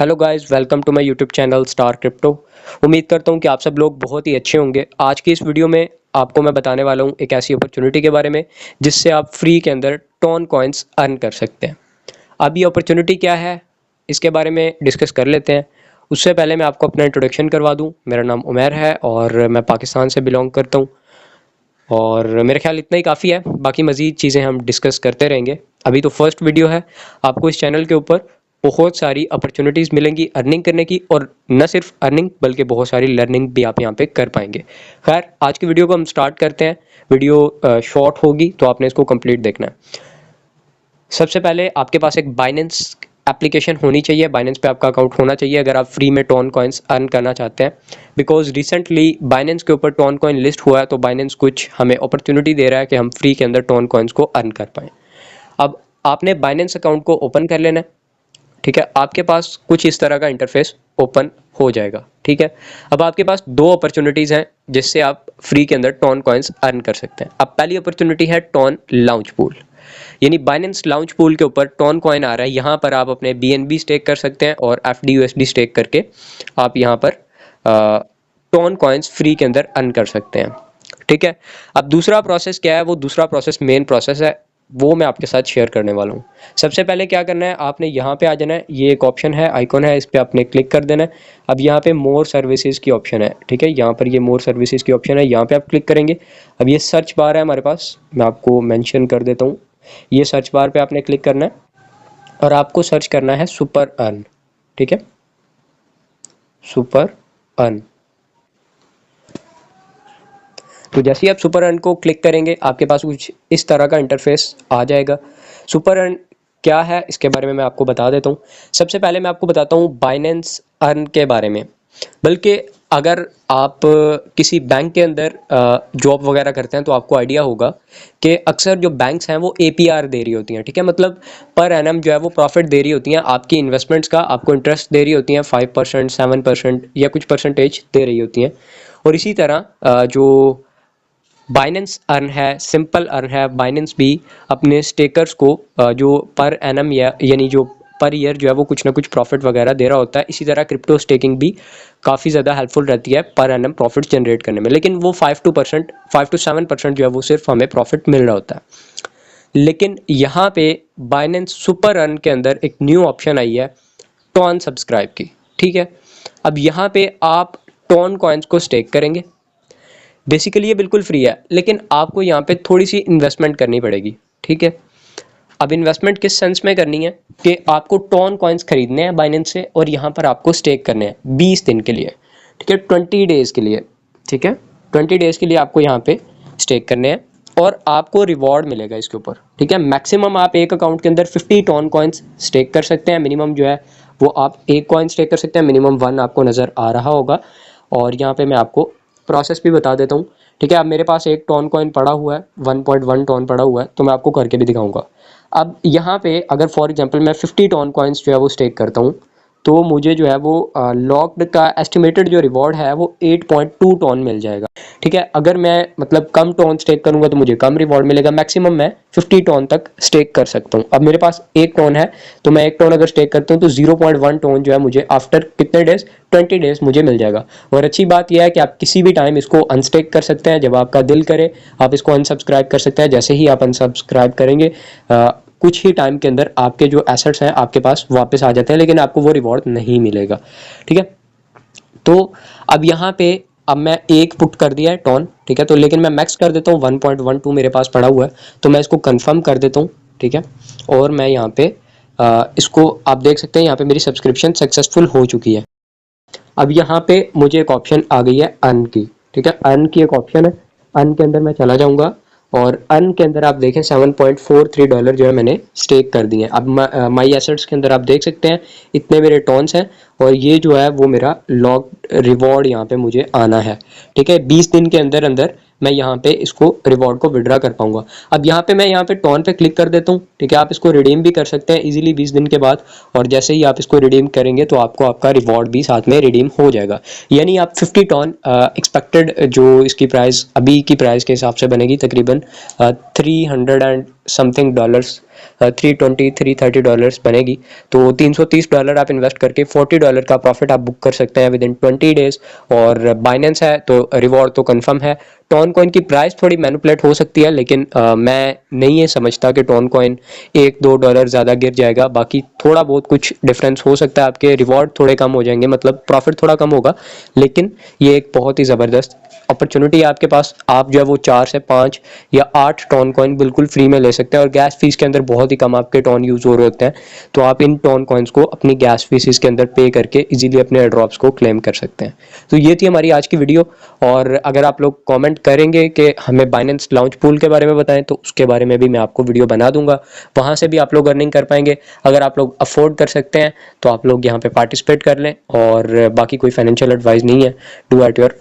Hello guys, welcome to my YouTube channel Star Crypto. उम्मीद करता हूँ कि आप सब लोग बहुत ही अच्छे होंगे। आज की इस वीडियो में आपको मैं बताने वाला हूँ एक ऐसी अपॉर्चुनिटी के बारे में जिससे आप फ्री के अंदर टोन कॉइन्स अर्न कर सकते हैं। अब ये अपॉर्चुनिटी क्या है, इसके बारे में डिस्कस कर लेते हैं। उससे पहले मैं आपको अपना इंट्रोडक्शन करवा दूँ। मेरा नाम उमैर है और मैं पाकिस्तान से बिलोंग करता हूँ और मेरे ख्याल इतना ही काफ़ी है, बाकी मज़ीद चीज़ें हम डिस्कस करते रहेंगे। अभी तो फर्स्ट वीडियो है। आपको इस चैनल के ऊपर बहुत सारी अपॉर्चुनिटीज़ मिलेंगी अर्निंग करने की, और न सिर्फ अर्निंग बल्कि बहुत सारी लर्निंग भी आप यहाँ पे कर पाएंगे। खैर, आज की वीडियो को हम स्टार्ट करते हैं। वीडियो शॉर्ट होगी तो आपने इसको कंप्लीट देखना है। सबसे पहले आपके पास एक बाइनेंस एप्लीकेशन होनी चाहिए। बाइनेंस पे आपका अकाउंट होना चाहिए अगर आप फ्री में टोन कॉइन्स अर्न करना चाहते हैं। बिकॉज रिसेंटली बाइनेंस के ऊपर टोन कॉइन लिस्ट हुआ है, तो बाइनेंस कुछ हमें अपॉर्चुनिटी दे रहा है कि हम फ्री के अंदर टोन कॉइन्स को अर्न कर पाएँ। अब आपने बाइनेंस अकाउंट को ओपन कर लेना है, ठीक है। आपके पास कुछ इस तरह का इंटरफेस ओपन हो जाएगा, ठीक है। अब आपके पास दो अपॉर्चुनिटीज़ हैं जिससे आप फ्री के अंदर टोन कॉइन्स अर्न कर सकते हैं। अब पहली अपॉर्चुनिटी है टोन लाउंज पूल, यानी बाइनेंस लाउंज पूल के ऊपर टोन कॉइन आ रहा है। यहाँ पर आप अपने BNB स्टेक कर सकते हैं और FDUSD स्टेक करके आप यहाँ पर टोन कॉइन्स फ्री के अंदर अर्न कर सकते हैं, ठीक है। अब दूसरा प्रोसेस क्या है, वो दूसरा प्रोसेस मेन प्रोसेस है, वो मैं आपके साथ शेयर करने वाला हूँ। सबसे पहले क्या करना है, आपने यहाँ पे आ जाना है। ये एक ऑप्शन है, आइकॉन है, इस पर आपने क्लिक कर देना है। अब यहाँ पे मोर सर्विसेज की ऑप्शन है, ठीक है। यहाँ पर ये मोर सर्विसेज की ऑप्शन है, यहाँ पे आप क्लिक करेंगे। अब ये सर्च बार है हमारे पास, मैं आपको मेंशन कर देता हूँ। ये सर्च बार पे आपने क्लिक करना है और आपको सर्च करना है सुपर अर्न, ठीक है, सुपर अर्न। तो जैसे ही आप सुपर अर्न को क्लिक करेंगे आपके पास कुछ इस तरह का इंटरफेस आ जाएगा। सुपर अर्न क्या है इसके बारे में मैं आपको बता देता हूँ। सबसे पहले मैं आपको बताता हूँ बाइनेंस अर्न के बारे में। बल्कि अगर आप किसी बैंक के अंदर जॉब वगैरह करते हैं तो आपको आइडिया होगा कि अक्सर जो बैंक्स हैं वो APR दे रही होती हैं, ठीक है। मतलब पर एनम जो है वो प्रॉफिट दे रही होती हैं आपकी इन्वेस्टमेंट्स का, आपको इंटरेस्ट दे रही होती हैं 5%, 7% या कुछ परसेंटेज दे रही होती हैं। और इसी तरह जो बाइनेंस अर्न है, सिंपल अर्न है, बाइनेंस भी अपने स्टेकर्स को जो पर एनम यानी जो पर ईयर जो है वो कुछ ना कुछ प्रॉफिट वगैरह दे रहा होता है। इसी तरह क्रिप्टो स्टेकिंग भी काफ़ी ज़्यादा हेल्पफुल रहती है पर एनम प्रॉफिट जनरेट करने में, लेकिन वो 5 to 7% जो है वो सिर्फ हमें प्रॉफिट मिल रहा होता है। लेकिन यहाँ पे बाइनेंस सुपर अर्न के अंदर एक न्यू ऑप्शन आई है टोन सब्सक्राइब की, ठीक है। अब यहाँ पे आप टोन कॉइन्स को स्टेक करेंगे। बेसिकली ये बिल्कुल फ्री है, लेकिन आपको यहाँ पे थोड़ी सी इन्वेस्टमेंट करनी पड़ेगी, ठीक है। अब इन्वेस्टमेंट किस सेंस में करनी है कि आपको टोन कॉइन्स खरीदने हैं बाइनेंस से और यहाँ पर आपको स्टेक करने हैं 20 दिन के लिए, ठीक है, 20 डेज़ के लिए, ठीक है। 20 डेज़ के लिए आपको यहाँ पे स्टेक करने हैं और आपको रिवॉर्ड मिलेगा इसके ऊपर, ठीक है। मैक्सिमम आप एक अकाउंट के अंदर 50 टोन कॉइन्स स्टेक कर सकते हैं। मिनिमम जो है वो आप एक कॉइन स्टेक कर सकते हैं, मिनिमम 1 आपको नज़र आ रहा होगा। और यहाँ पे मैं आपको प्रोसेस भी बता देता हूँ, ठीक है। अब मेरे पास एक टोन कॉइन पड़ा हुआ है, 1.1 टोन पड़ा हुआ है, तो मैं आपको करके भी दिखाऊंगा। अब यहाँ पे अगर फॉर एग्जांपल मैं 50 टोन कॉइन्स जो है वो स्टेक करता हूँ तो मुझे जो है वो लॉक्ड का एस्टिमेटेड जो रिवॉर्ड है वो 8.2 टोन मिल जाएगा, ठीक है। अगर मैं मतलब कम टोन स्टेक करूँगा तो मुझे कम रिवॉर्ड मिलेगा। मैक्सिमम मैं 50 टोन तक स्टेक कर सकता हूँ। अब मेरे पास एक टोन है तो मैं एक टोन अगर स्टेक करता हूँ तो 0.1 टोन जो है मुझे आफ्टर कितने डेज, 20 डेज मुझे मिल जाएगा। और अच्छी बात यह है कि आप किसी भी टाइम इसको अनस्टेक कर सकते हैं, जब आपका दिल करे आप इसको अनसब्सक्राइब कर सकते हैं। जैसे ही आप अनसब्सक्राइब करेंगे कुछ ही टाइम के अंदर आपके जो एसेट्स हैं आपके पास वापस आ जाते हैं, लेकिन आपको वो रिवॉर्ड नहीं मिलेगा, ठीक है। तो अब यहाँ पे अब मैं एक पुट कर दिया है टोन, ठीक है। तो लेकिन मैं मैक्स कर देता हूँ, 1.12 मेरे पास पड़ा हुआ है, तो मैं इसको कंफर्म कर देता हूँ, ठीक है। और मैं यहाँ पे इसको आप देख सकते हैं, यहाँ पे मेरी सब्सक्रिप्शन सक्सेसफुल हो चुकी है। अब यहाँ पे मुझे एक ऑप्शन आ गई है अर्न की, ठीक है। अर्न की एक ऑप्शन है, अर्न के अंदर मैं चला जाऊँगा और अर्न के अंदर आप देखें $7.43 जो है मैंने स्टेक कर दिए हैं। अब माई एसेट्स के अंदर आप देख सकते हैं इतने मेरे टोन्स हैं और ये जो है वो मेरा लॉक रिवॉर्ड यहाँ पे मुझे आना है, ठीक है। 20 दिन के अंदर अंदर मैं यहाँ पे इसको रिवॉर्ड को विड्रा कर पाऊंगा। अब यहाँ पे मैं यहाँ पे टोन पे क्लिक कर देता हूँ, ठीक है। आप इसको रिडीम भी कर सकते हैं इजीली 20 दिन के बाद, और जैसे ही आप इसको रिडीम करेंगे तो आपको आपका रिवॉर्ड भी साथ में रिडीम हो जाएगा। यानी आप 50 टोन एक्सपेक्टेड जो इसकी प्राइस अभी की प्राइस के हिसाब से बनेगी तकरीबन 300 एंड समथिंग डॉलर्स, $330 बनेगी। तो $330 आप इन्वेस्ट करके $40 का प्रॉफिट आप बुक कर सकते हैं विद इन 20 डेज। और बाइनेंस है तो रिवॉर्ड तो कंफर्म है। टोन कॉइन की प्राइस थोड़ी मैनिपुलेट हो सकती है, लेकिन मैं नहीं ये समझता कि टोन कॉइन $1-2 ज़्यादा गिर जाएगा। बाकी थोड़ा बहुत कुछ डिफरेंस हो सकता है, आपके रिवॉर्ड थोड़े कम हो जाएंगे, मतलब प्रॉफिट थोड़ा कम होगा, लेकिन ये एक बहुत ही ज़बरदस्त अपॉर्चुनिटी है आपके पास। आप जो है वो 4 से 5 या 8 टोन कॉइन बिल्कुल फ्री में ले सकते हैं, और गैस फीस के अंदर बहुत ही कम आपके टोन यूज़ हो रहे होते हैं। तो आप इन टोन कॉइन्स को अपनी गैस फीस के अंदर पे करके इजीली अपने एयरड्रॉप्स को क्लेम कर सकते हैं। तो ये थी हमारी आज की वीडियो। और अगर आप लोग कमेंट करेंगे कि हमें बाइनेंस लाउंज पूल के बारे में बताएं, तो उसके बारे में भी मैं आपको वीडियो बना दूंगा। वहाँ से भी आप लोग अर्निंग कर पाएंगे। अगर आप लोग अफोर्ड कर सकते हैं तो आप लोग यहाँ पे पार्टिसिपेट कर लें, और बाकी कोई फाइनेंशियल एडवाइस नहीं है। Do at your